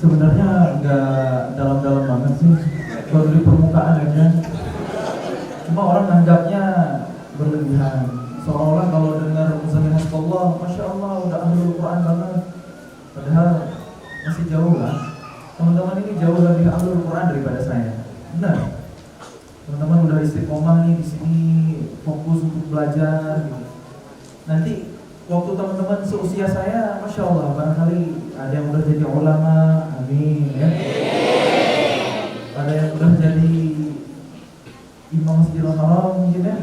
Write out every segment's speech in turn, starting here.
Sebenarnya nggak dalam-dalam banget sih, baru di permukaan aja. Cuma orang nanggapnya berlebihan. Seolah-olah kalau dengar Muzamil Hasbullah, Masya Allah udah ahlul Quran banget. Padahal masih jauh lah. Teman-teman ini jauh lebih ahlul Quran daripada saya. Benar. Teman-teman udah istiqomah nih di sini, fokus untuk belajar. Gitu. Nanti waktu teman-teman seusia saya, Masya Allah, barangkali ada yang udah jadi ulama, amin ya. Ada yang udah jadi imam Masjidil Haram mungkin ya.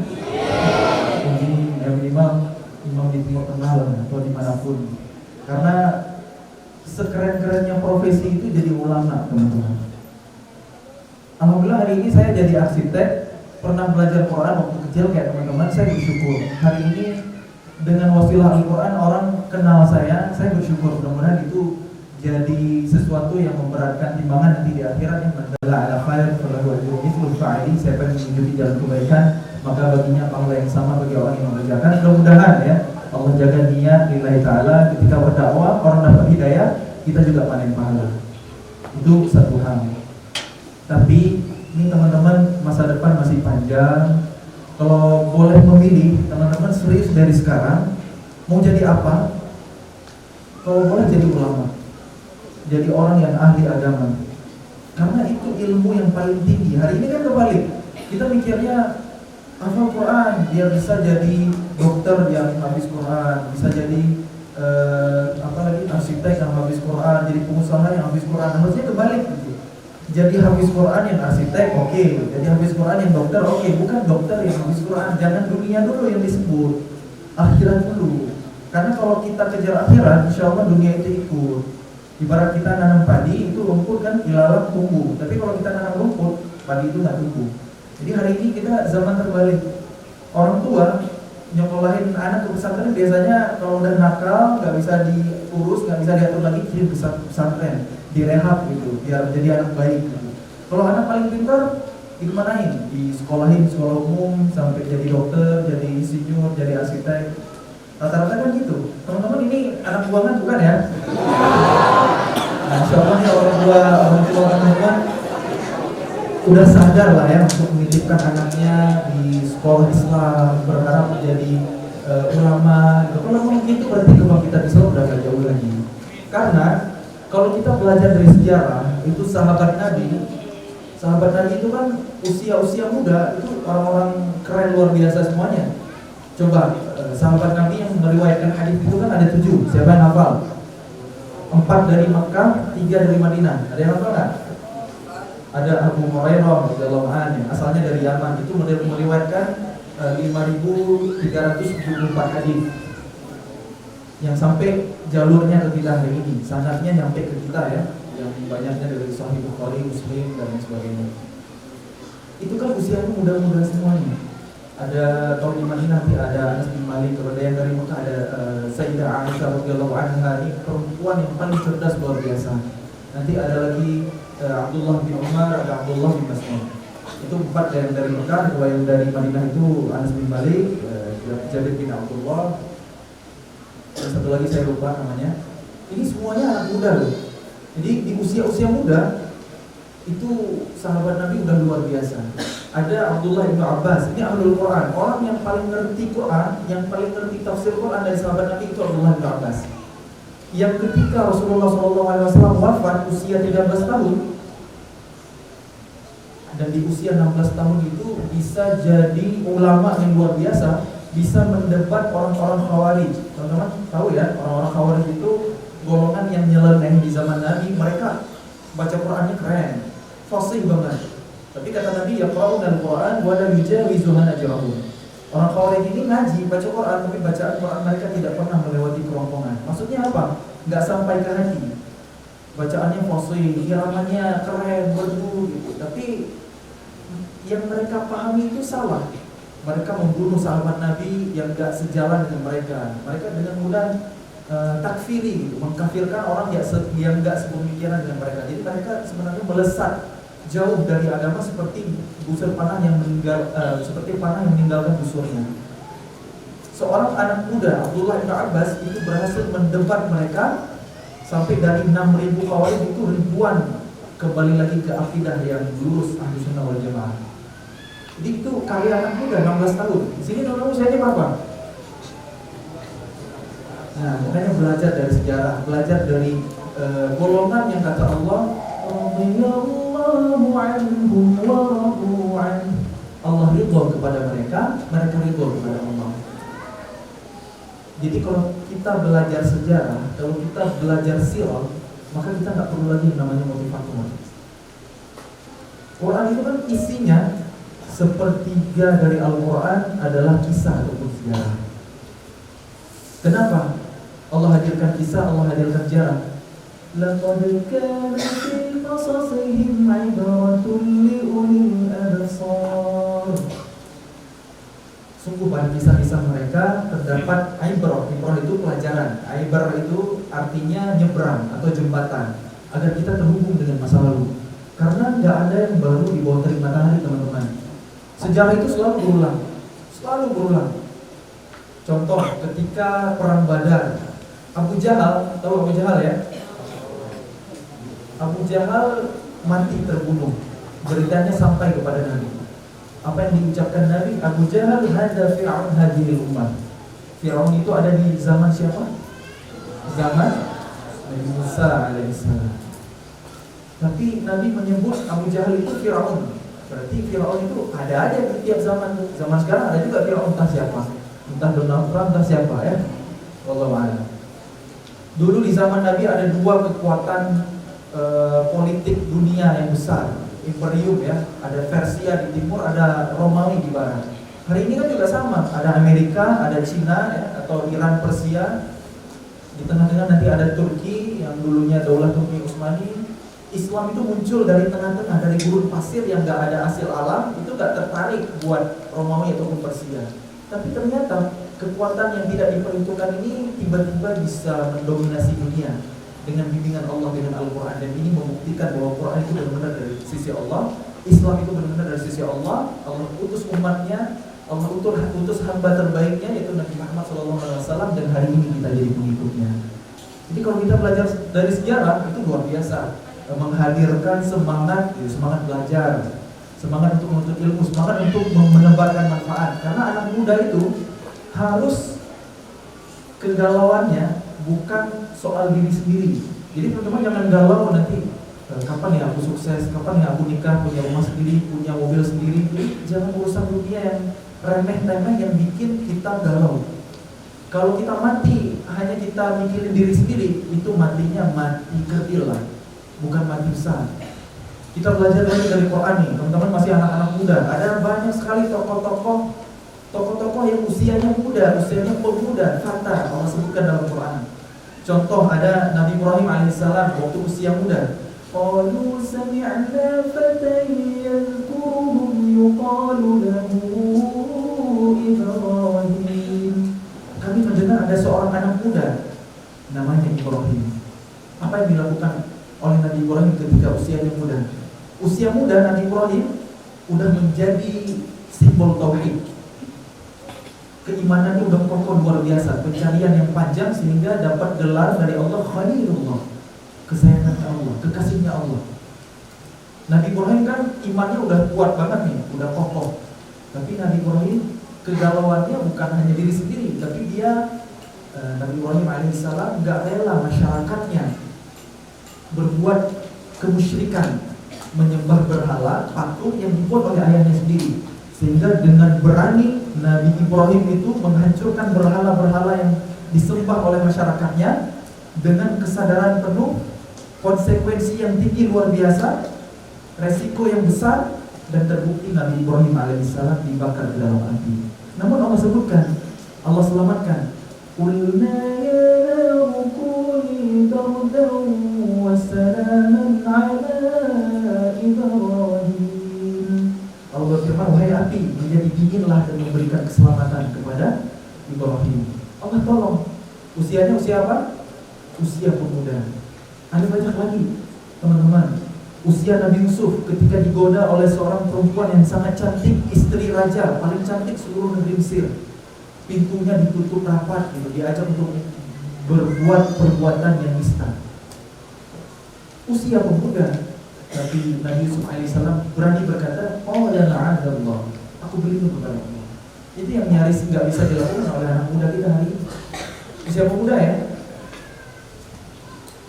Mungkin ya minimal imam di Timur Tengah atau dimanapun. Karena sekeren-kerennya profesi itu jadi ulama, teman-teman. Alhamdulillah hari ini saya jadi arsitek, pernah belajar Quran waktu kecil kayak teman-teman, saya bersyukur. Hari ini dengan wasilah Al-Quran orang kenal saya bersyukur. Mudah-mudahan itu jadi sesuatu yang memberatkan timbangan nanti di akhirat, yang adalah ala khair falahu ajrun mithlu fa'ili. Siapa yang menunjuki jalan kebaikan maka baginya pahala yang sama bagi orang yang mengerjakan. Mudah-mudahan ya Allah jaga niat lillahi ta'ala, ketika berdakwah orang dapat hidayah, kita juga panen pahala. Itu satu hal. Tapi ini teman-teman, masa depan masih panjang. Kalau boleh memilih, teman-teman serius dari sekarang mau jadi apa? Kalau boleh jadi ulama, jadi orang yang ahli agama. Karena itu ilmu yang paling tinggi. Hari ini kan kebalik. Kita mikirnya hafal Quran, dia bisa jadi dokter yang habis Quran, bisa jadi apalagi arsitek yang habis Quran, jadi pengusaha yang habis Quran. Harusnya kebalik gitu. Jadi habis Quran yang arsitek, oke. Jadi habis Quran yang dokter, oke. Bukan dokter yang habis Quran. Jangan dunia dulu yang disebut, akhirat dulu. Karena kalau kita kejar akhirat, insya Allah dunia itu ikut. Ibarat kita nanam padi, itu rumput kan ilalang tumbuh. Tapi kalau kita nanam rumput, padi itu nggak tumbuh. Jadi hari ini kita zaman terbalik. Orang tua nyekolahin anak ke pesantren biasanya kalau udah nakal, nggak bisa diurus, nggak bisa diatur lagi, kirim ke pesantren, direhab gitu, biar jadi anak baik gitu. Kalau anak paling pintar dimanain? Di sekolahin sekolah umum sampai jadi dokter, jadi insinyur, jadi arsitek. Rata-rata kan gitu. Teman-teman ini anak buangan bukan ya? Nah, insya Allah ya orang tua teman-teman udah sadar lah ya untuk menitipkan anaknya di sekolah Islam, berharap menjadi ulama. Kalau ngomong gitu berarti kebangkitan Islam udah gak jauh lagi. Karena kalau kita belajar dari sejarah, itu sahabat Nabi itu kan usia muda, itu orang-orang keren luar biasa semuanya. Coba sahabat Nabi yang meriwayatkan hadis itu kan ada 7. Siapa yang hafal? 4 dari Makkah, 3 dari Madinah. Ada yang hafal nggak? Ada Abu Hurairah radhiyallahu anhu, asalnya dari Yaman, itu meriwayatkan 5.374 hadis yang sampai jalurnya ke kita hari ini, sanadnya nyampe ke kita ya, yang banyaknya dari Sahih Bukhari, Muslim dan lain sebagainya. Itu kan usianya muda-muda semuanya. Ada kalau di Madinah nanti ada Anas bin Malik, kalau ada yang dari Mekah ada Sayyidah Aisyah radhiyallahu anha, ini perempuan yang paling cerdas luar biasa. Nanti ada lagi Abdullah bin Umar, ada Abdullah bin Mas'ud. Itu 4 yang dari Mekah, 2 yang dari Madinah itu Anas bin Malik, Jabir bin Abdullah, dan satu lagi saya lupa namanya. Ini semuanya anak muda loh. Jadi di usia muda itu sahabat Nabi udah luar biasa. Ada Abdullah bin Abbas, ini ahlul Quran, orang yang paling ngerti Quran, yang paling ngerti tafsir Quran dari sahabat Nabi itu Abdullah bin Abbas. Yang ketika Rasulullah SAW wafat usia 13 tahun, dan di usia 16 tahun itu bisa jadi ulama yang luar biasa, bisa mendebat orang-orang Khawarij. Teman-teman tahu ya, orang-orang Khawarij itu golongan yang nyeleneh di zaman Nabi. Mereka baca Qurannya keren, fasih banget. Tapi kata Nabi, yaqra'una al-Quran wa la yujawizu hanajirahum. Orang Khawarij ini ngaji, baca Quran, tapi bacaan Quran mereka tidak pernah melewati kerongkongan. Maksudnya apa? Nggak sampai ke hati. Bacaannya fasih, iramanya keren, merdu gitu. Tapi yang mereka pahami itu salah. Mereka membunuh sahabat Nabi yang gak sejalan dengan mereka. Mereka dengan mudah takfiri gitu, mengkafirkan orang yang gak sepemikiran dengan mereka. Jadi mereka sebenarnya melesat jauh dari agama seperti busur panah yang seperti panah yang meninggalkan busurnya. Seorang anak muda Abdullah bin Abbas itu berhasil mendebat mereka Sampai dari 6.000 khawarij itu ribuan kembali lagi ke akidah yang lurus Ahlus Sunnah wal Jamaah. Jadi itu karya anak muda 16 tahun. Di sini nomor usianya berapa? Nah, makanya belajar dari sejarah, belajar dari golongan yang kata Allah, Allah ridho kepada mereka, mereka ridho kepada Allah. Jadi kalau kita belajar sejarah, kalau kita belajar sirah, maka kita nggak perlu lagi namanya motivator. Quran itu kan isinya sepertiga dari Al-Quran adalah kisah ataupun sejarah. Kenapa Allah hadirkan kisah, Allah hadirkan sejarah? Laqad kana fi qasasihim 'ibratun li ulil absar. Sungguh pada kisah-kisah mereka terdapat ibrah. Ibrah itu pelajaran. Ibrah itu artinya nyebrang atau jembatan agar kita terhubung dengan masa lalu. Karena nggak ada yang baru di bawah terik matahari, teman-teman. Sejarah itu selalu berulang, selalu berulang. Contoh ketika perang Badar, Abu Jahal, tahu Abu Jahal ya? Abu Jahal mati terbunuh. Beritanya sampai kepada Nabi. Apa yang diucapkan Nabi? Abu Jahal hada Fir'aun hadhil ummah. Fir'aun itu ada di zaman siapa? Zaman Nabi Musa alaihissalam. Tapi Nabi menyebut Abu Jahal itu Fir'aun. Berarti Fir'aun itu ada aja di tiap zaman. Zaman sekarang ada juga Fir'aun, entah siapa, entah Donald Trump, entah siapa ya. Wallahu a'lam. Dulu di zaman Nabi ada dua kekuatan politik dunia yang besar, imperium ya. Ada Persia di timur, ada Romawi di barat. Hari ini kan juga sama, ada Amerika, ada Cina ya, atau Iran, Persia. Di tengah-tengah nanti ada Turki yang dulunya Daulah Turki Utsmani. Islam itu muncul dari tengah-tengah, dari gurun pasir yang gak ada hasil alam, itu gak tertarik buat Romawi ataupun Persia. Tapi ternyata kekuatan yang tidak diperhitungkan ini tiba-tiba bisa mendominasi dunia dengan bimbingan Allah, dengan Al-Quran. Dan ini membuktikan bahwa Quran itu benar-benar dari sisi Allah, Islam itu benar-benar dari sisi Allah. Allah utus umatnya, Allah utus hamba terbaiknya yaitu Nabi Muhammad SAW, dan hari ini kita jadi pengikutnya. Jadi kalau kita belajar dari sejarah itu luar biasa, menghadirkan semangat belajar, semangat untuk menuntut ilmu, semangat untuk menebarkan manfaat. Karena anak muda itu harus kegalauannya bukan soal diri sendiri. Jadi teman-teman jangan galau nanti kapan ya aku sukses, kapan ya aku nikah, punya rumah sendiri, punya mobil sendiri. Jangan urusan dunia yang remeh-temeh yang bikin kita galau. Kalau kita mati hanya kita mikirin diri sendiri, itu matinya mati kerdil lah, bukan mati besar. Kita belajar dari Quran nih, teman-teman masih anak-anak muda. Ada banyak sekali tokoh-tokoh yang usianya muda, usianya pemuda, kata Allah sebutkan dalam Quran. Contoh ada Nabi Ibrahim alaihissalam waktu usia muda. Qalu sami'na fatan yadhkuruhum yuqalu lahu Ibrahim. Kami mendengar ada seorang anak muda namanya Ibrahim. Apa yang dilakukan oleh Nabi Ibrahim ketika usianya muda? Usia muda Nabi Ibrahim udah menjadi simbol tauhid. Keimanannya udah kokoh luar biasa, pencarian yang panjang sehingga dapat gelar dari Allah Khalilullah, kesayangan Allah, kekasihnya Allah. Nabi Ibrahim kan imannya udah kuat banget nih, udah kokoh. Tapi Nabi Ibrahim kegalauannya bukan hanya diri sendiri, tapi dia Nabi Ibrahim alaihissalam gak rela masyarakatnya berbuat kemusyrikan, menyembah berhala, patung yang dibuat oleh ayahnya sendiri. Sehingga dengan berani Nabi Ibrahim itu menghancurkan berhala-berhala yang disembah oleh masyarakatnya dengan kesadaran penuh, konsekuensi yang tinggi luar biasa, resiko yang besar, dan terbukti Nabi Ibrahim alaihissalam dibakar ke dalam api. Namun Allah sebutkan, Allah selamatkan. Qulna ya naru kuni bardan wa salaman ala Ibrahim. Allah berfirman, wahai api, menjadi dinginlah dan memberikan keselamatan kepada Ibrahim. Allah tolong. Usianya usia apa? Usia pemuda. Ada banyak lagi, teman-teman. Usia Nabi Yusuf ketika digoda oleh seorang perempuan yang sangat cantik, istri raja, paling cantik seluruh negeri Mesir. Pintunya ditutup rapat, gitu. Diajak untuk berbuat perbuatan yang nista. usia pemuda. Tapi Nabi Yusuf alaihissalam berani berkata, oh ya Allah, aku berlindung kepada Allah. Itu yang nyaris nggak bisa dilakukan oleh anak muda kita hari ini. Usia pemuda ya.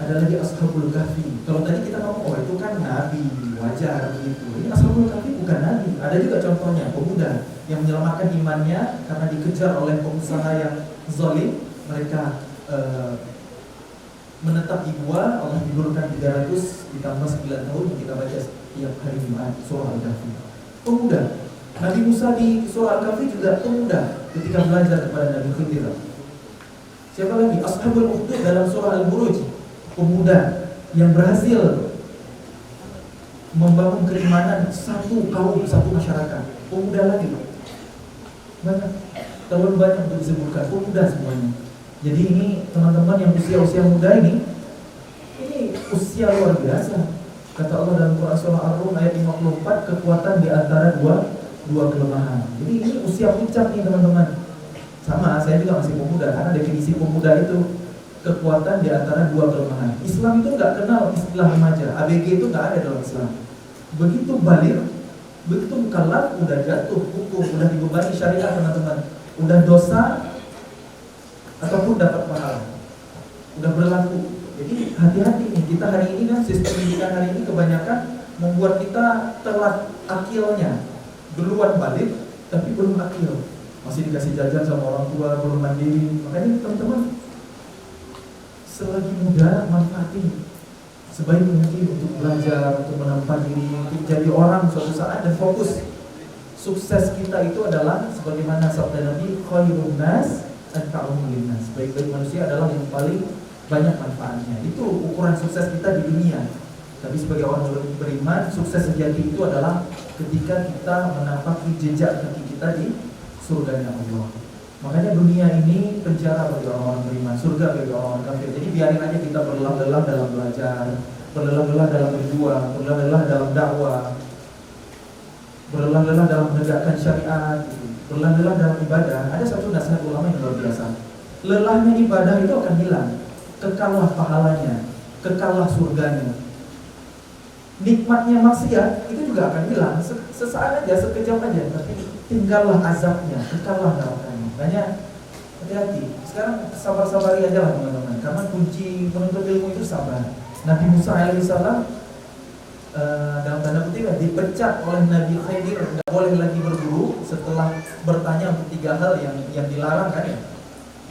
Ada lagi Ashabul Kahfi. Kalau tadi kita ngomong, oh itu kan nabi, wajar gitu. Ini Ashabul Kahfi bukan nabi. Ada juga contohnya pemuda yang menyelamatkan imannya karena dikejar oleh pengusaha yang zalim. Mereka menetap di gua, Allah tidur,kan 300 ditambah 9 tahun yang kita baca setiap hari Jumat surah Al-Kahfi. Pemuda. Nabi Musa di surah Al-Kahfi juga pemuda ketika belajar kepada Nabi Khidir. Siapa lagi? Ashabul Ukhdud dalam surah Al-Buruj. Pemuda yang berhasil membangun keimanan satu kaum, satu masyarakat. Pemuda lagi banyak, terlalu banyak untuk disebutkan. Pemuda semuanya. Jadi ini teman-teman yang usia-usia muda ini usia luar biasa. Kata Allah dalam Quran surah Ar-Rum ayat 54, kekuatan di antara dua kelemahan. Jadi ini usia puncak nih teman-teman. Sama, saya juga masih pemuda karena definisi pemuda itu kekuatan di antara dua kelemahan. Islam itu nggak kenal istilah remaja, ABG itu nggak ada dalam Islam. Begitu balik, begitu mukallaf, udah jatuh hukum, udah dibebani syariat teman-teman, udah dosa ataupun dapat pahala, udah berlaku. Jadi hati-hati nih, kita hari ini kan sistem pendidikan hari ini kebanyakan membuat kita telat akilnya, duluan balik tapi belum akil, masih dikasih jajan sama orang tua, belum mandiri. Makanya teman-teman selagi muda manfaatin sebaik mungkin untuk belajar, untuk menempa diri, untuk jadi orang suatu saat dan fokus. Sukses kita itu adalah sebagaimana sabda Nabi, khairun nas anfa'uhum linnas. Sebaik-baik manusia adalah yang paling banyak manfaatnya. Itu ukuran sukses kita di dunia. Tapi sebagai orang beriman, sukses sejati itu adalah ketika kita menampaki jejak kaki kita di surganya Allah. Makanya dunia ini penjara bagi orang-orang beriman, surga bagi orang-orang kafir. Jadi biarin aja kita berlelah-lelah dalam belajar, berlelah-lelah dalam berjuang, berlelah-lelah dalam dakwah, berlelah-lelah dalam menegakkan syariat, berlelah-lelah dalam ibadah. Ada satu nasihat ulama yang luar biasa. Lelahnya ibadah itu akan hilang, kekallah pahalanya, kekallah surganya. Nikmatnya maksiat itu juga akan hilang, sesaat aja, sekejap aja, tapi tinggallah azabnya, kekallah nerakanya. Makanya hati-hati. Sekarang sabar-sabari aja lah teman-teman, karena kunci menuntut ilmu itu sabar. Nabi Musa alaihissalam dalam tanda kutip dipecat oleh Nabi Khidir, nggak boleh lagi berburu setelah bertanya untuk 3 hal yang dilarang kan ya.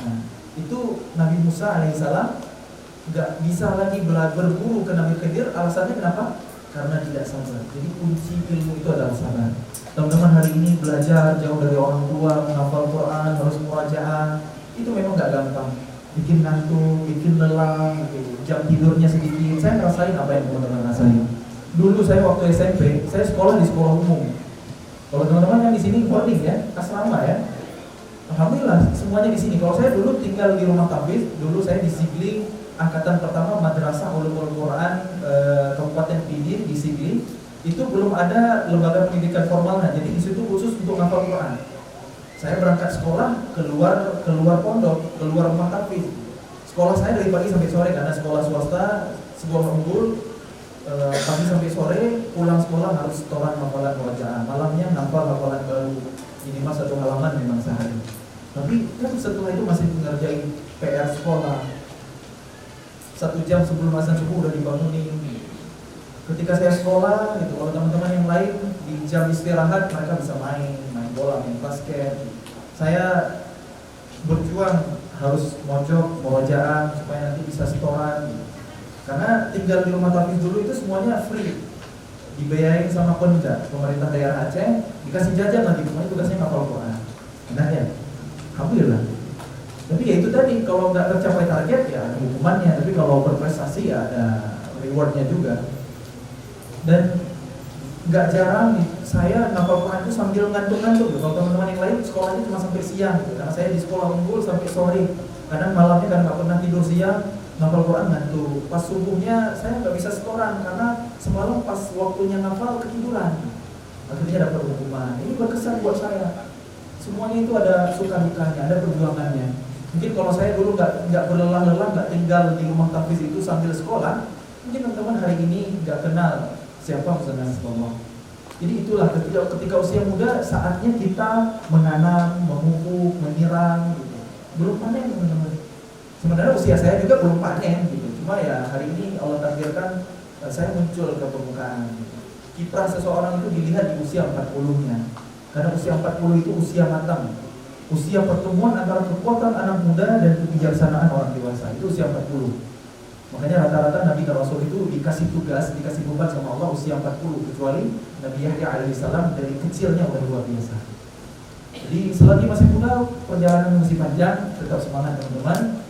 Nah, itu Nabi Musa alaihissalam nggak bisa lagi berburu ke Nabi Khidir. Alasannya kenapa? Karena tidak sabar. Jadi kunci ilmu itu adalah sabar. Teman-teman hari ini belajar jauh dari orang tua, menghafal Quran, harus murajaah, itu memang gak gampang. Bikin ngantuk, bikin lelah, gitu. Jam tidurnya sedikit. Saya ngerasain apa yang teman-teman rasain. Dulu saya waktu SMP, saya sekolah di sekolah umum. Kalau teman-teman yang di sini boarding ya, asrama ya. Alhamdulillah semuanya di sini. Kalau saya dulu tinggal di rumah tahfiz, dulu saya di Sigli, angkatan pertama Madrasah Ulumul Quran Kabupaten Pidi di Sigli. Itu belum ada lembaga pendidikan formalnya, jadi di situ khusus untuk ngafal Quran. Saya berangkat sekolah keluar pondok, keluar rumah tahfiz. Sekolah saya dari pagi sampai sore karena sekolah swasta, sekolah unggul. Pagi sampai sore, pulang sekolah harus setoran hafalan bacaan. Malamnya ngafal hafalan baru, minimal 1 halaman memang sehari. Tapi kan setelah itu masih mengerjain PR sekolah. 1 jam sebelum azan subuh udah dibangunin. Ketika saya sekolah, gitu, kalau teman-teman yang lain di jam istirahat mereka bisa main bola, main basket. Saya berjuang harus mojok, murojaah supaya nanti bisa setoran. Karena tinggal di rumah tahfiz dulu itu semuanya free, dibayarin sama Pemda, pemerintah daerah Aceh, dikasih jajan lagi, semuanya tugasnya ngapal Quran. Enak ya? Alhamdulillah. Tapi ya itu tadi, kalau nggak tercapai target ya ada hukumannya, tapi kalau berprestasi ya ada rewardnya juga. Dan nggak jarang saya ngapal Quran itu sambil ngantuk-ngantuk. Kalau teman-teman yang lain sekolahnya cuma sampai siang gitu. Karena saya di sekolah unggul sampai sore. Kadang malamnya kan nggak pernah tidur siang, ngapal Quran ngantuk. Pas subuhnya saya nggak bisa setoran karena semalam pas waktunya ngapal ketiduran. Akhirnya dapat hukuman. Ini berkesan buat saya. Semuanya itu ada suka dukanya, ada perjuangannya. Mungkin kalau saya dulu nggak berlelah-lelah, nggak tinggal di rumah tahfiz itu sambil sekolah, Mungkin teman-teman hari ini nggak kenal siapa Ustaz Nasrullah. Jadi itulah ketika usia muda saatnya kita menanam, memupuk, menyiram gitu. Belum panen teman-teman. Sebenarnya usia saya juga belum panen gitu. Cuma ya hari ini Allah takdirkan saya muncul ke permukaan gitu. Kiprah seseorang itu dilihat di usia 40-nya. Karena usia 40 itu usia matang. Usia pertemuan antara kekuatan anak muda dan kebijaksanaan orang dewasa. Itu usia 40. Makanya rata-rata Nabi dan Rasul itu dikasih tugas, dikasih beban sama Allah usia 40. Kecuali Nabi Yahya alaihissalam dari kecilnya udah luar biasa. Jadi selagi masih muda, perjalanan masih panjang. Tetap semangat teman-teman.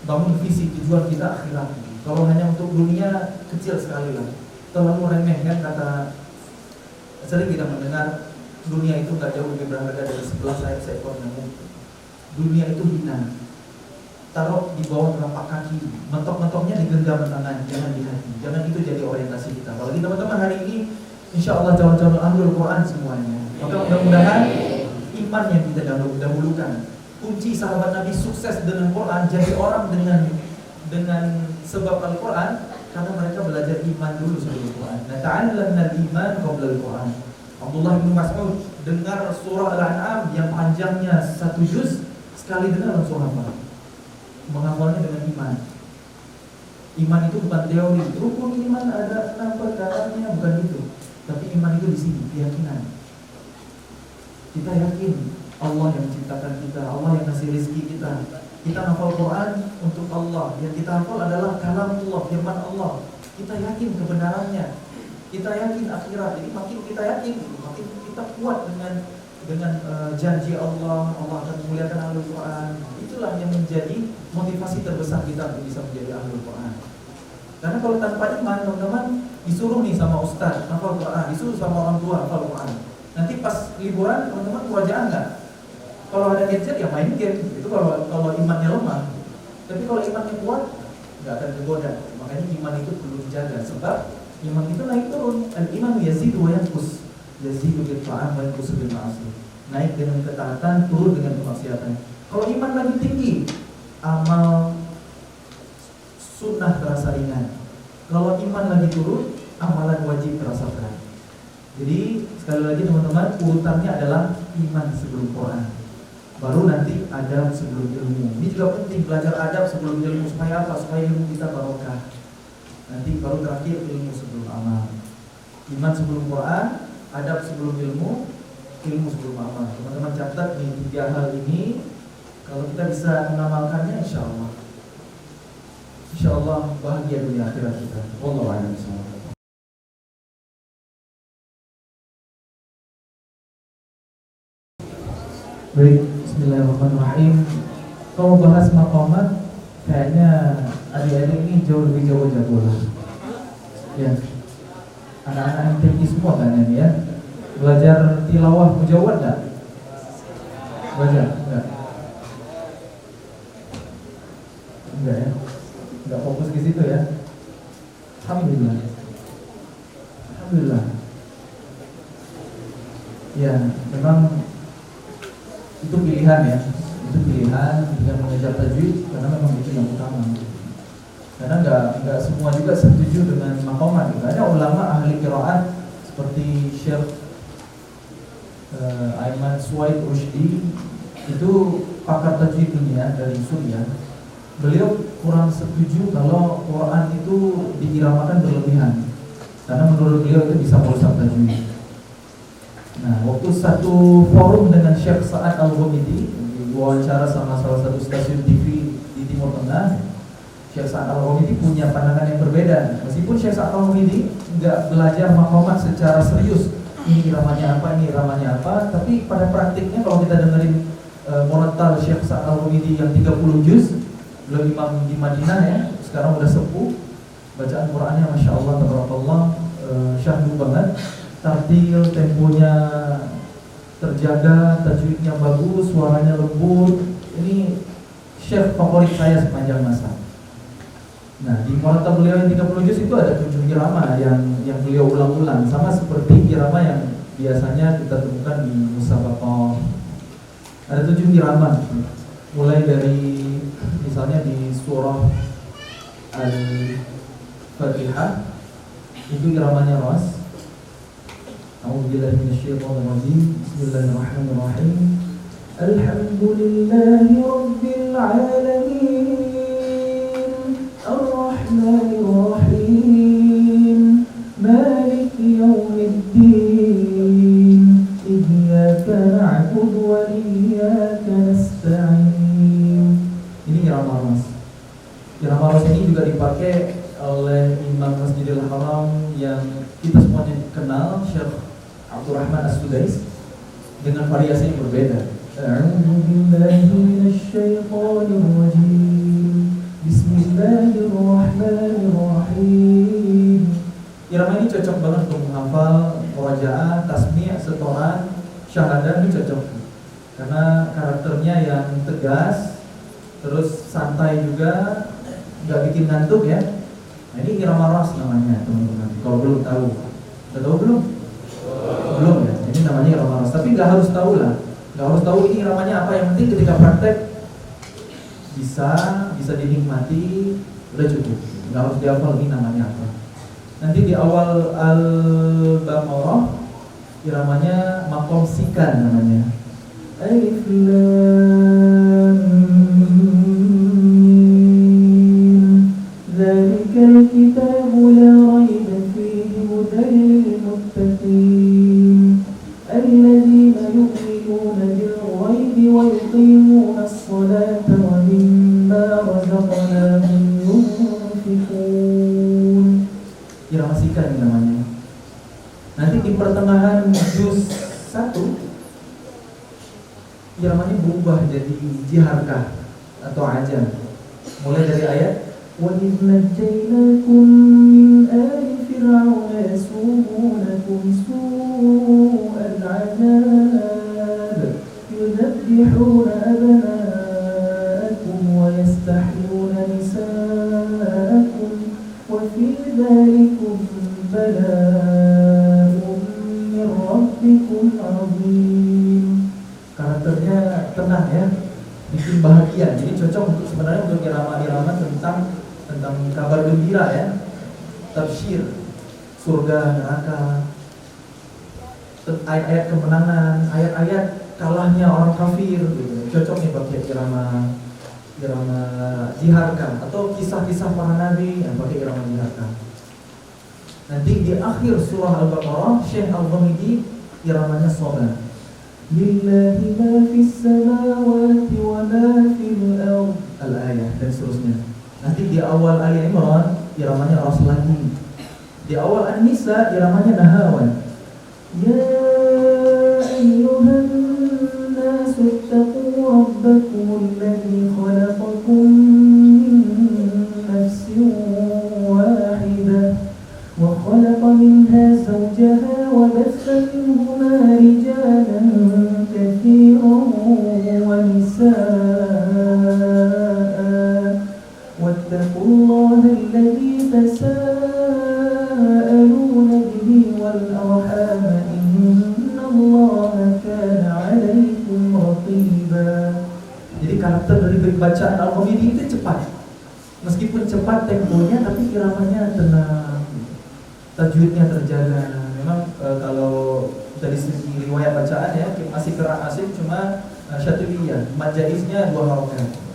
Bangun visi tujuan kita akhirat. Kalau hanya untuk dunia, kecil sekali lah. Terlalu remeh kan, kata sering kita mendengar dunia itu gak jauh lebih berharga dari 11 seekor nyamuk. Dunia itu hina, taruh di bawah telapak kaki, mentok-mentoknya di genggam tangan, jangan di hati. Jangan itu jadi orientasi kita. Apalagi teman-teman hari ini insya Allah calon-calon ahlul Quran semuanya. Maka mudah-mudahan iman yang kita dahulukan. Kunci sahabat Nabi sukses dengan Quran, jadi orang dengan sebab Al-Quran, karena mereka belajar iman dulu sebelum Quran. Nah, ta'allamna al-iman qabla al-Quran. Abdullah bin Mas'ud dengar surah Al-An'am yang panjangnya 1 juz, sekali dengar langsung hafal. Menghafalnya dengan iman. Iman itu bukan teori. Rukun iman ada 6 perkaranya, bukan itu. Tapi iman itu di sini, keyakinan. Kita yakin Allah yang menciptakan kita, Allah yang ngasih rezeki kita. Kita hafal Quran untuk Allah. Yang kita hafal adalah kalam Allah, firman Allah. Kita yakin kebenarannya. Kita yakin akhirat. Jadi makin kita yakin, makin kita kuat dengan janji Allah akan memuliakan ahlul Quran. Itulah yang menjadi motivasi terbesar kita untuk bisa menjadi ahlul Quran. Karena kalau tanpa iman, teman-teman disuruh nih sama ustaz hafal Quran, disuruh sama orang tua hafal Quran. Nanti pas liburan, teman-teman kewajiban enggak? Kalau ada gadget ya main game. Itu kalau imannya lemah. Tapi kalau imannya kuat, nggak akan tergoda. Makanya iman itu perlu dijaga. Sebab iman itu naik turun. Al-iman yazidu wa yanqus. Yazidu bil ta'am wa yanqus bil ma'asi. Naik dengan ketaatan, turun dengan kemaksiatan. Kalau iman lagi tinggi, amal sunnah terasa ringan. Kalau iman lagi turun, amalan wajib terasa berat. Jadi sekali lagi teman-teman, urutannya adalah iman sebelum Quran. Baru nanti adab sebelum ilmu. Ini juga penting, belajar adab sebelum ilmu. Supaya apa? Supaya ilmu kita barokah. Nanti baru terakhir ilmu sebelum amal. Iman sebelum Quran, adab sebelum ilmu, ilmu sebelum amal. Teman-teman catat nih 3 hal ini. Kalau kita bisa mengamalkannya, insya Allah bahagia dunia akhirat kita. Wallahu a'lam bishawab. Baik, bismillahirrahmanirrahim. Kalau bahas maqamat, kayaknya adik-adik ini jauh lebih jago lah. Ya, anak-anak yang tinggi semua kan ini ya. Belajar tilawah mujawad enggak? Belajar? Enggak? Enggak ya? Enggak fokus ke situ ya? Alhamdulillah. Alhamdulillah. Ya, memang itu pilihan ya, itu pilihan dengan mengejar tajwid karena memang itu yang utama. Karena nggak semua juga setuju dengan maqamat. Ada ulama ahli qiraat seperti Syekh Aiman Suwaid Rushdi, itu pakar tajwid dunia dari Suriah. Beliau kurang setuju kalau Quran itu diiramakan berlebihan, karena menurut beliau itu bisa merusak tajwid. Nah, waktu satu forum dengan Syekh Sa'ad Al-Ghamidi, diwawancara sama salah satu stasiun TV di Timur Tengah, Syekh Sa'ad Al-Ghamidi punya pandangan yang berbeda. Meskipun Syekh Sa'ad Al-Ghamidi nggak belajar maqamat secara serius, ini iramanya apa, ini iramanya apa, tapi pada praktiknya kalau kita dengerin Murattal Syekh Sa'ad Al-Ghamidi yang 30 juz, beliau imam di Madinah ya, sekarang udah sepuh, bacaan Qurannya Masya Allah, tabarakallah, syahdu banget. Tartil, temponya terjaga, tajwidnya bagus, suaranya lembut. Ini syekh favorit saya sepanjang masa. Nah, di murattal beliau yang 30 juz itu ada 7 irama yang beliau ulang-ulang, sama seperti irama yang biasanya kita temukan di musabaqah. Ada 7 irama, mulai dari misalnya di surah Fatihah itu iramanya ras. A'udzubillahi minasyaitonirrajim. Bismillahirrahmanirrahim. Alhamdulillahi rabbil alamin. Ar-rahmanir rahim. Maliki yaumiddin. Iyyaka na'budu wa iyyaka nasta'in. Ini irama ras. Irama ras ini juga dipakai oleh Imam Masjidil Haram yang kita semuanya kenal, Syekh Abdurrahman As-Sudais, dengan variasi yang berbeda. A'udzubillahi minasyaitonirrajim. Bismillahirrahmanirrahim. Irama ini cocok banget untuk menghafal murajaah, tasmi', setoran, syahadah, ini cocok. Karena karakternya yang tegas, terus santai juga, nggak bikin ngantuk ya. Nah, ini irama ras namanya teman-teman. Kalau belum tahu, udah tahu belum? Belum ya. Ini namanya irama ras. Tapi nggak harus tahu lah. Nggak harus tahu ini iramanya apa. Yang penting ketika praktek bisa dinikmati, udah cukup. Nggak harus dihafal ini namanya apa. Nanti di awal Al-Baqarah iramanya maqam sikan namanya. Alif lam Dzalikal kitabu la raiba fihi hudan lil muttaqin alladzina yu'minuna bil ghaibi wa yuqimuna as-salata wa mimma razaqnahum yunfiqun. Irama sikan namanya. Nanti di pertengahan juz 1 iramanya berubah jadi jiharkah atau ajam. Mulai dari ayat وَإِذْ نَجَّيْنَاكُمْ مِنْ آلِ فِرْعَوْنَ يَسُومُونَكُمْ سُوءَ الْعَذَابِ يُذَبِّحُونَ أَبْنَاءَكُمْ وَيَسْتَحْيُونَ نِسَاءَكُمْ وَفِي ذَلِكُمْ بَلَاءٌ مِّن رَّبِّكُمْ عَظِيمٌ. Karakternya tenang ya, bikin bahagia. Jadi cocok untuk sebenarnya untuk irama-irama tentang kabar gembira ya, tafsir surga neraka, ayat-ayat kemenangan, ayat-ayat kalahnya orang kafir gitu. Cocok nih pakai irama jiharkah atau kisah-kisah para nabi yang pakai irama jiharkah. Nanti di akhir surah Al-Baqarah Syekh Al-Ghamidi iramanya sholat. Lillahi ma fis samawati wa ma fil ardh al-ayah dan seterusnya. Nanti di awal Ali Imran iramanya ras lagi. Di awal An-Nisa iramanya nahawan. Ya ayyuhan nasu ittaqu rabbakum alladhi khalaqakum min nafsin wahidah wa khalaqa minha zawjaha wa batha minhuma rijalan kathiran wa nisaa واتقوا الله الذي تساءلون به والأرحام إن الله كان عليكم رقيبا. Jadi karakter dari bacaan Al-Ghamidi itu cepat. Meskipun cepat temponya, tapi iramanya tenang, tajwidnya terjaga. Memang kalau dari segi riwayat bacaan ya masih qiraah asing, cuma syatibiyah, mad jaiznya 2 harokat.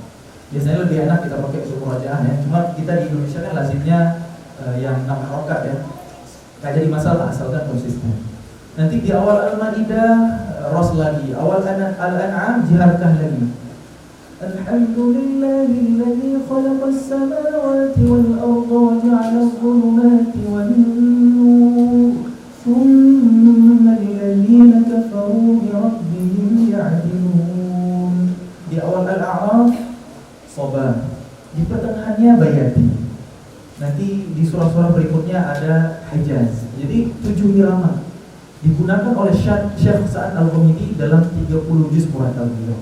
Biasanya lebih enak kita pakai untuk murajaah ya. Cuma kita di Indonesia kan lazimnya yang 6 harokat ya. Nggak jadi masalah asalkan konsisten. Nanti di awal Al-Maidah ras lagi, awal Al-An'am jiharkah lagi. Alhamdulillahilladzi khalaqas samawati wal arda wa ja'ala adh-dhulumati wan nur thumma alladhina kafaru bi rabbihim ya'dilun. Di awal Al-A'raf Soba, di pertengahannya Bayati. Nanti di surah-surah berikutnya ada Hijaz. Jadi 7 irama digunakan oleh Syekh Sa'ad Al-Ghamidi dalam 30 juz muratal beliau.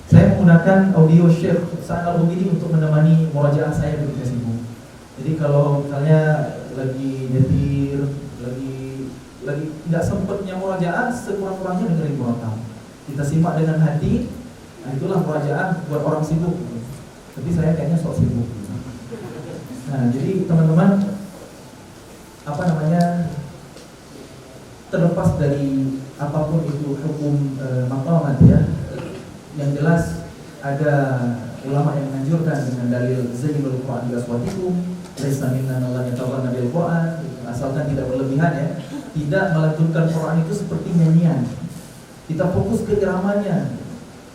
Saya menggunakan audio Syekh Sa'ad Al-Ghamidi untuk menemani murajaah saya ketika sibuk. Jadi kalau misalnya lagi nyetir, lagi tidak sempatnya murajaah, sekurang-kurangnya dengerin muratal. Kita simak dengan hati. Nah, itulah murajaah buat orang sibuk. Tapi saya kayaknya sok sibuk. Nah, jadi teman-teman apa namanya, terlepas dari apapun itu hukum maqamat ya, yang jelas ada ulama yang menganjurkan dengan dalil zainul Qur'an bi aswatikum laisa minna man lam yataghanna bil Qur'an, asalkan tidak berlebihan ya, tidak melantunkan Quran itu seperti nyanyian. Kita fokus ke iramanya,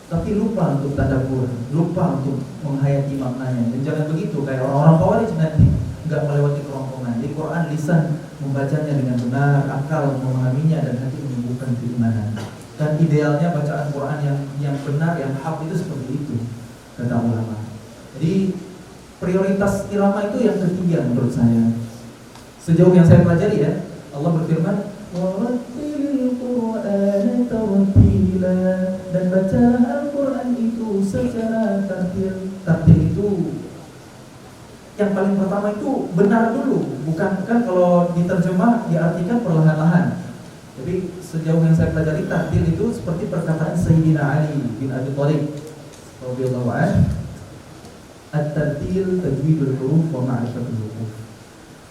tapi lupa untuk tadabbur, lupa untuk menghayati maknanya. Dan jangan begitu kayak orang-orang Khawarij nanti nggak melewati kerongkongan. Di Quran lisan membacanya dengan benar, akal memahaminya, dan hati menumbuhkan keimanan. Dan idealnya bacaan Quran yang benar, yang hak itu seperti itu, kata ulama. Jadi prioritas irama itu yang ketiga menurut saya. Sejauh yang saya pelajari ya, Allah berfirman, "Warattilil Qur'ana tartila," dan baca Al-Quran itu secara tartil. Tartil itu yang paling pertama itu benar dulu, bukan kan kalau diterjemah diartikan perlahan-lahan. Jadi sejauh yang saya pelajari, tartil itu seperti perkataan Sayyidina Ali bin Abi Thalib radhiyallahu anhu, "At-tartil tajwidul huruf wa ma'rifatul huruf."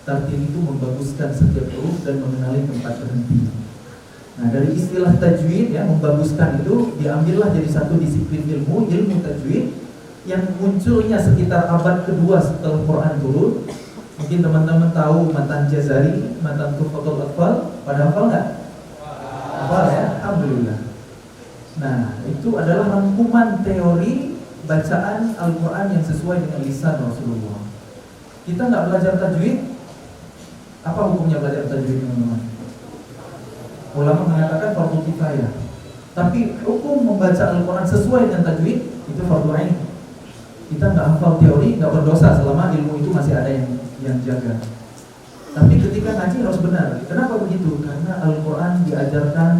Tartil itu membaguskan setiap huruf dan mengenali tempat berhenti. Nah, dari istilah tajwid ya, membaguskan itu diambillah jadi satu disiplin ilmu tajwid yang munculnya sekitar abad kedua setelah Quran turun. Mungkin teman-teman tahu Matan Jazari, Matan Tuhfatul Atfal, pada hafal nggak? Hafal ya, alhamdulillah. Nah, itu adalah rangkuman teori bacaan Al-Quran yang sesuai dengan lisan Rasulullah. Kita nggak belajar tajwid. Apa hukumnya belajar tajwid, teman-teman? Ulama mengatakan fardu kifayah. Tapi hukum membaca Al-Quran sesuai dengan tajwid itu fardu ain. Kita nggak hafal teori, nggak berdosa selama ilmu itu masih ada yang jaga. Tapi ketika ngaji harus benar. Kenapa begitu? Karena Al-Quran diajarkan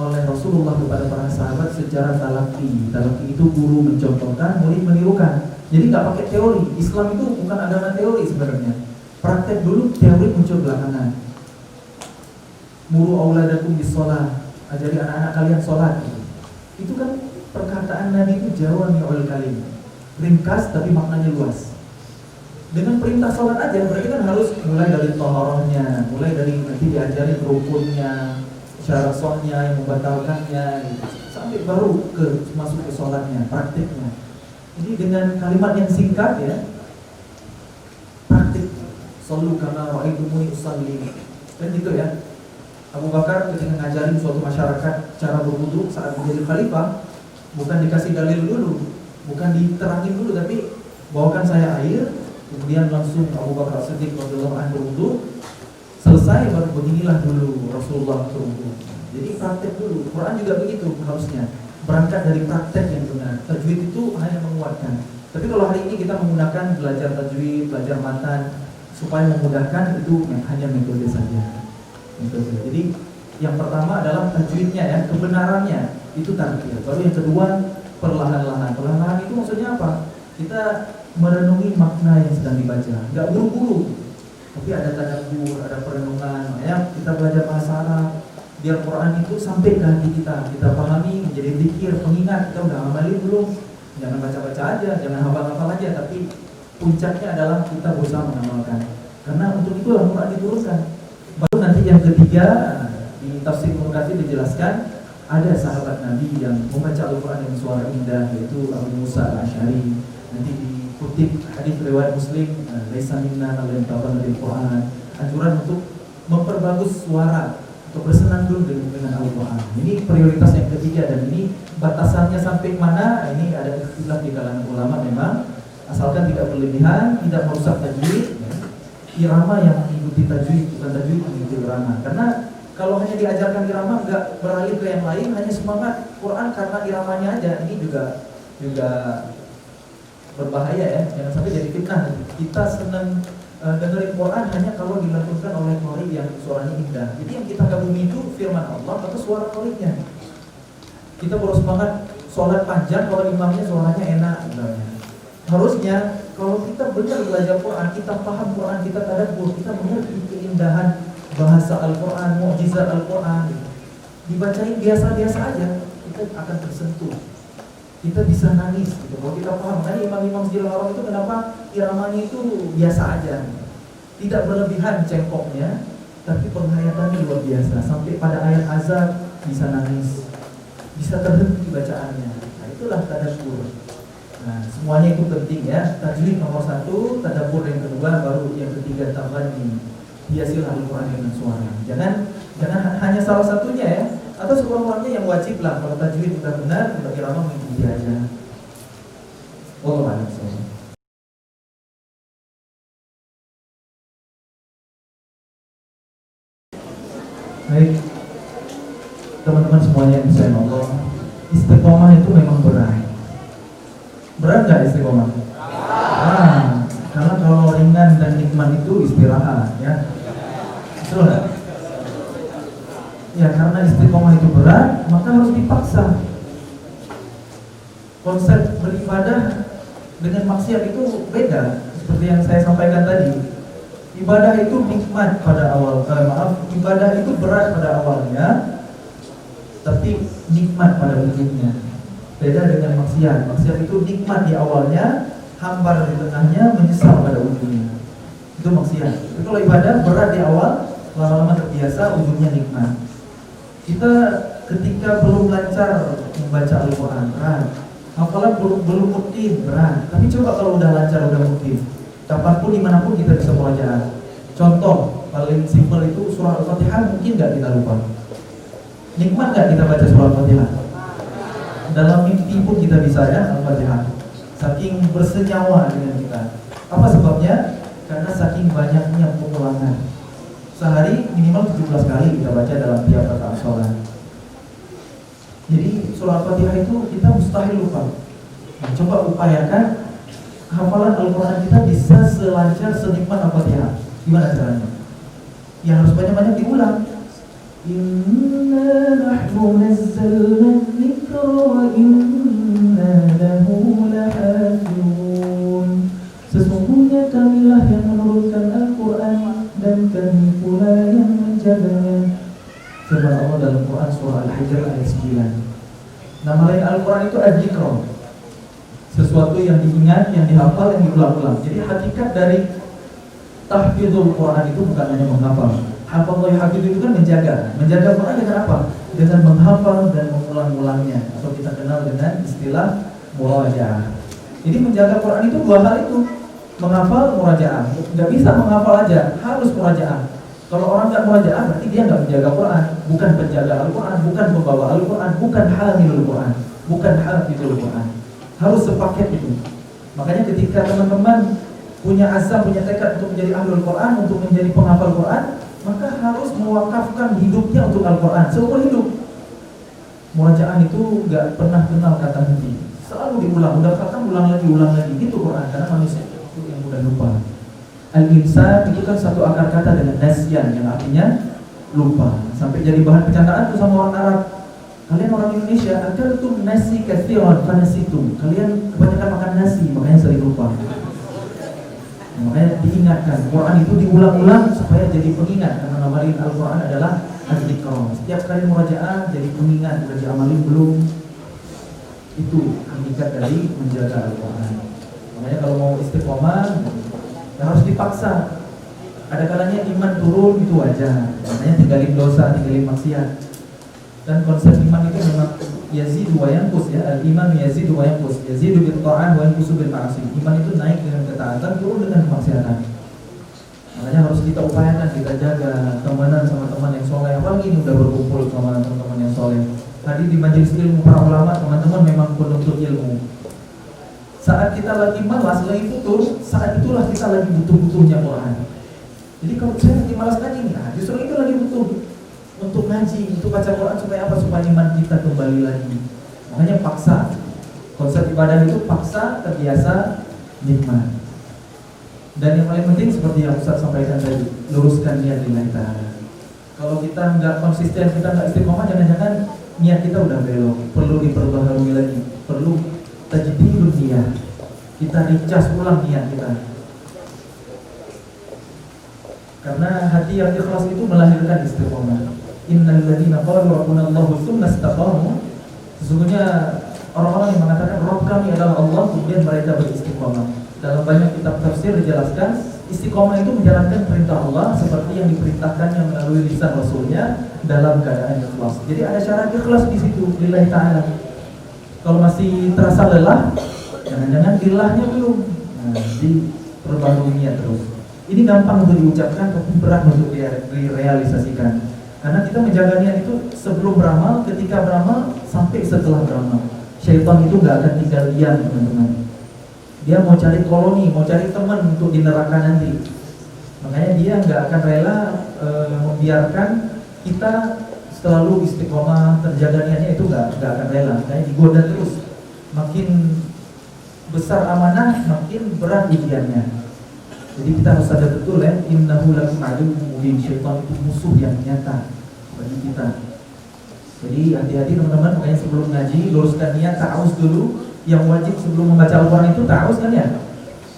oleh Rasulullah kepada para sahabat secara talaqi. Talaqi itu guru mencontohkan, murid menirukan. Jadi nggak pakai teori. Islam itu bukan agama teori sebenarnya. Praktek dulu, teori muncul belakangan. Muru auladakum bis-shalah, ajari anak-anak kalian sholat. Itu kan perkataan Nabi itu jawami'ul kalim, ringkas tapi maknanya luas. Dengan perintah sholat aja berarti kan harus mulai dari taharahnya, mulai dari nanti diajari rukunnya, syarat sholatnya yang membatalkannya, gitu. Sampai baru masuk ke sholatnya, praktiknya. Jadi dengan kalimat yang singkat ya, praktik. Sallu kama ra'aitumuni usalli. Kan gitu ya. Abu Bakar ketika ngajarin suatu masyarakat cara berwudu saat menjadi khalifah, bukan dikasih dalil dulu, bukan diterangin dulu, tapi bawakan saya air, kemudian langsung Abu Bakar Siddiq radhiyallahu anhu berwudu, selesai baru beginilah dulu Rasulullah berwudu. Jadi praktek dulu. Quran juga begitu harusnya. Berangkat dari praktek yang benar. Tajwid itu hanya menguatkan. Tapi kalau hari ini kita menggunakan belajar tajwid, belajar matan supaya memudahkan, itu yang hanya metode saja. Metode. Jadi yang pertama adalah tajwidnya ya, kebenarannya itu tartil. Baru yang kedua perlahan-lahan. Perlahan-lahan itu maksudnya apa? Kita merenungi makna yang sedang dibaca, nggak buru-buru, tapi ada tadabbur, ada perenungan. Ya, kita belajar bahasa Arab biar Quran itu sampai ke hati kita pahami, menjadi zikir, pengingat. Kita udah amalin belum? Jangan baca-baca aja, jangan hafal-hafal aja, tapi puncaknya adalah kita berusaha mengamalkan. Karena untuk itu Al-Quran diturunkan. Baru nanti yang ketiga, di tafsir Ibnu Katsir dijelaskan ada sahabat Nabi yang membaca Al-Quran dengan suara indah, yaitu Abu Musa Al-Asy'ari. Nanti dikutip hadis riwayat Muslim, laisa minna man lam yataghanna bil Quran. Anjuran untuk memperbagus suara, untuk bersenandung dengan Al-Quran. Ini prioritas yang ketiga, dan ini batasannya sampai mana? Ini ada istilah di kalangan ulama memang, asalkan tidak berlebihan, tidak merusak tajwid. Irama yang mengikuti tajwid, bukan tajwid mengikuti irama. Karena kalau hanya diajarkan irama, nggak beralih ke yang lain, hanya semangat Quran karena iramanya aja, ini juga berbahaya ya. Jangan sampai jadi fitnah. Kita senang dengerin Quran hanya kalau dilakukan oleh qari yang suaranya indah. Jadi yang kita kagumi itu firman Allah atau suara qarinya. Kita baru semangat sholat panjang kalau imamnya suaranya enak misalnya. Harusnya kalau kita benar belajar Quran, kita paham Quran, kita tadabbur, kita mengerti keindahan bahasa Al-Quran, mukjizat Al-Quran, dibacain biasa-biasa aja, kita akan tersentuh. Kita bisa nangis gitu. Kalau kita paham, tadi imam-imam Masjidil Haram itu kenapa iramanya itu biasa aja. tidak berlebihan cengkoknya, tapi penghayatannya luar biasa. Sampai pada ayat azab bisa nangis, bisa terhenti bacaannya. Nah, itulah tadabbur. Nah, semuanya itu penting ya. Tajwid nomor 1, tadabbur yang kedua, baru yang ketiga taghani. Hiasilah Al-Quran dengan suara. Jangan hanya salah satunya ya, atau sekurang-kurangnya yang wajib lah. Kalau tajwid sudah benar, bagi irama mengikuti aja. Wallahu a'lam. Baik, teman-teman semuanya yang disayang Allah, istiqomah itu memang berat. Berat nggak istiqomah? Karena kalau ringan dan nikmat itu istirahat, ya. Betul nggak? Ya, karena istiqomah itu berat, maka harus dipaksa. Konsep beribadah dengan maksiat itu beda. Seperti yang saya sampaikan tadi, ibadah itu nikmat pada ibadah itu berat pada awalnya, tapi nikmat pada ujungnya. Beda dengan maksiat. Maksiat itu nikmat di awalnya, hambar di tengahnya, menyesal pada ujungnya. Itu maksiat. Tapi kalau ibadah berat di awal, lama-lama terbiasa, ujungnya nikmat. Kita ketika belum lancar membaca Al-Quran, berat. Hafalan belum rutin, berat. Tapi coba kalau udah lancar, udah rutin, kapanpun, dimanapun kita bisa belajar. Contoh paling simpel itu surah Al-Fatihah, mungkin nggak kita lupa. Nikmat nggak kita baca surah Al-Fatihah? Dalam mimpi pun kita bisa ya Al-Fatihah. Saking bersenyawa dengan kita. Apa sebabnya? Karena saking banyaknya pengulangan. Sehari minimal 17 kali kita baca dalam tiap rakaat sholat. Jadi surah Al-Fatihah itu kita mustahil lupa. Nah, coba upayakan hafalan Al-Quran kita bisa selancar, senikmat Al-Fatihah. Gimana caranya? Ya harus banyak-banyak diulang. Inna nahnu nazzalna dzikra wa inna lahu lahafizun. Sesungguhnya kamilah yang menurunkan Al-Quran dan kami pula yang menjaganya. Firman Allah dalam Quran surah Al-Hijr ayat 9. Nama lain Al-Quran itu Al-Dzikra, sesuatu yang diingat, yang dihafal, yang diulang-ulang. Jadi hakikat dari tahfidzul Quran itu bukan hanya menghafal. Hafal hafidz itu kan menjaga. Menjaga Quran dengan apa? Dengan menghafal dan mengulang-ulangnya, atau kita kenal dengan istilah murajaah. Jadi menjaga Quran itu dua hal itu, menghafal, murajaah. Nggak bisa menghafal aja, harus murajaah. Kalau orang nggak murajaah, berarti dia nggak menjaga Quran. Bukan penjaga Al-Quran, bukan pembawa Al-Quran, bukan hamilul Quran, bukan hafidhul Quran. Harus sepaket itu. Makanya ketika teman-teman punya azam, punya tekad untuk menjadi ahlul Quran, untuk menjadi penghafal Quran, maka harus mewakafkan hidupnya untuk Al-Quran seumur hidup. Murajaah itu nggak pernah kenal kata henti, selalu diulang, udah kata ulang lagi gitu Quran, karena manusia itu yang mudah lupa. Al-insan itu kan satu akar kata dengan nasyan, yang artinya lupa, sampai jadi bahan bercandaan tuh sama orang Arab. Kalian orang Indonesia, akaltum nasi katsiran fanasitum. Kalian kebanyakan makan nasi, makanya sering lupa. Makanya diingatkan, Quran itu diulang-ulang supaya jadi pengingat. Karena nama lain Al-Quran adalah Al-Dzikra. Setiap kali murajaah jadi pengingat, udah diamalin belum. Itu hakikat dari menjaga Al-Quran. Makanya kalau mau istiqomah, ya harus dipaksa. Ada kalanya iman turun, itu wajar. Makanya tinggalin dosa, tinggalin maksiat. Dan konsep iman itu memang yazidu wa yanqus ya. Al-iman yazidu wa yanqus. Yazidu bil ta'ah wa yanqusu bil ma'asi. Iman itu naik dengan ketaatan, turun dengan kemaksiatan. Makanya harus kita upayakan, kita jaga temenan sama teman yang soleh. Apalagi ini udah berkumpul sama teman-teman yang soleh. Tadi di majelis ilmu para ulama, teman-teman memang penuntut ilmu. Saat kita lagi malas, lagi putus, saat itulah kita lagi butuh-butuhnya Quran. Jadi kalau saya lagi malas ngaji, nah justru itu lagi butuh untuk ngaji, untuk baca Quran supaya apa? Supaya iman kita kembali lagi. Makanya paksa. Konsep ibadah itu paksa, terbiasa, nikmat. Dan yang paling penting seperti yang Ustaz sampaikan tadi, luruskan niat lillahi ta'ala. Kalau kita nggak konsisten, kita nggak istiqomah, jangan-jangan niat kita udah belok. Perlu diperbaharui lagi, perlu tajdidun niyah. Kita dicas ulang niat kita. Karena hati yang ikhlas itu melahirkan istiqomah. Innal ladzina qalu rabbuna Allahu tsumma istaqamu. Sesungguhnya orang-orang yang mengatakan Rabb kami adalah Allah, kemudian mereka beristiqomah. Dalam banyak kitab tafsir dijelaskan Istiqomah itu menjalankan perintah Allah seperti yang diperintahkannya melalui lisan Rasulnya dalam keadaan ikhlas. Jadi ada syarat ikhlas di situ, lillahi ta'ala. Kalau masih terasa lelah, jangan-jangan lillahnya belum. Nah, diperbarui niat terus. Ini gampang untuk diucapkan, tapi berat untuk direalisasikan. Karena kita menjaga niat itu sebelum beramal, ketika beramal, sampai setelah beramal. Syaitan itu gak akan tinggal diam, teman-teman. Dia mau cari koloni, mau cari teman untuk di neraka nanti. Makanya dia nggak akan rela membiarkan kita selalu istiqomah, terjaga niatnya, itu nggak akan rela. Makanya digoda terus. Makin besar amanah, makin berat ujiannya. Jadi kita harus sadar betul ya, innahu lakum aduwwun mubin. Syaitan itu musuh yang nyata bagi kita. Jadi hati-hati teman-teman, makanya sebelum ngaji luruskan niat, ta'awuz dulu. Yang wajib sebelum membaca Al-Quran itu ta'awuz kan ya?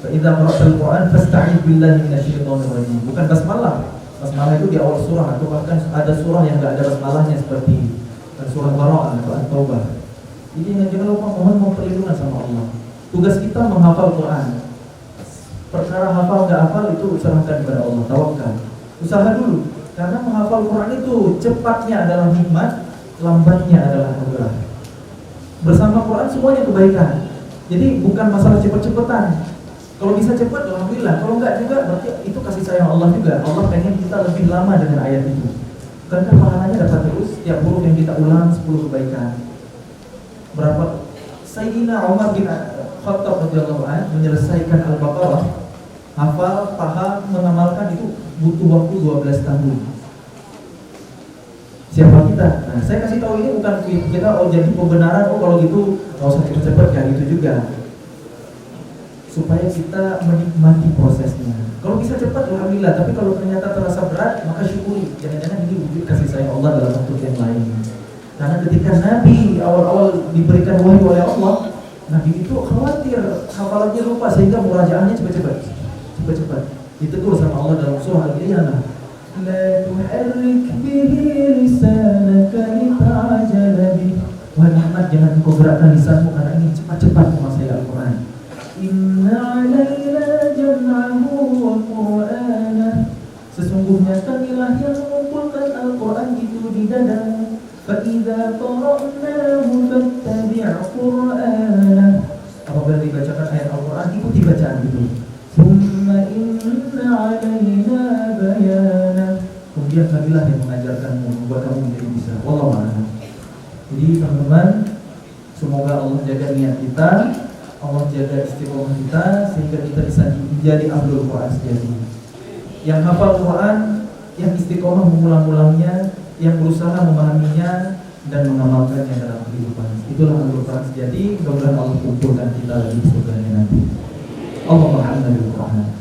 Fa idza qara'tal Qur'an fasta'idz billahi minasyaitonir rajim. Bukan basmalah. Basmalah itu di awal surah, atau bahkan ada surah yang enggak ada basmalahnya seperti surah Bara'ah atau At-Taubah. Jadi jangan lupa mohon perlindungan sama Allah. Tugas kita menghafal Quran. Perkara hafal enggak hafal itu serahkan kepada Allah, tawakal. Usaha dulu, karena menghafal Quran itu cepatnya adalah nikmat, lambatnya adalah anugerah. Bersama Quran semuanya kebaikan. Jadi bukan masalah cepet-cepetan. Kalau bisa cepat, alhamdulillah. Kalau enggak juga, berarti itu kasih sayang Allah juga. Allah pengen kita lebih lama dengan ayat itu. Karena pahalanya dapat terus. Setiap huruf yang kita ulang 10 kebaikan. Berapa? Sayyidina Umar bin Khattab radhiyallahu anhu menyelesaikan Al-Baqarah, hafal, paham, mengamalkan itu butuh waktu 12 tahun. Siapa kita? Nah, saya kasih tahu ini bukan kita jadi pembenaran, kalau gitu nggak usah cepet-cepet, kayak gitu juga. Supaya kita menikmati prosesnya. Kalau bisa cepat, alhamdulillah. Tapi kalau ternyata terasa berat, maka syukuri. Jangan-jangan ini wujud kasih sayang Allah dalam bentuk yang lain. Karena ketika Nabi awal-awal diberikan wahyu oleh Allah, Nabi itu khawatir hafalannya lupa, sehingga murajaahnya cepat-cepat. Ditegur sama Allah dalam surah Al-Qiyamah. La tuharrik bihi lisanaka lita'jala bih. Wahai Muhammad, jangan engkau gerakkan lisanmu karena ingin cepat-cepat menguasai Al-Quran. Inna 'alaina jam'ahu wa qur'anah. Sesungguhnya kamilah yang mengumpulkan Al-Quran itu di dada. Fa idza qara'nahu fattabi' qur'anah. Apabila dibacakan ayat Al-Quran, ikuti bacaan itu. Summa inna 'alaina bayanah. Kemudian kamilah yang mengajarkanmu, membuat kamu menjadi bisa. Wallahu a'lam. Jadi teman-teman, semoga Allah jaga niat kita, Allah jaga istiqomah kita, sehingga kita bisa menjadi ahlul Quran sejati. Yang hafal Quran, yang istiqomah mengulang-ulangnya, yang berusaha memahaminya dan mengamalkannya dalam kehidupan. Itulah ahlul Quran sejati. Mudah-mudahan Allah kumpulkan kita lagi di surganya nanti. Allahumma hamdana bil Quran.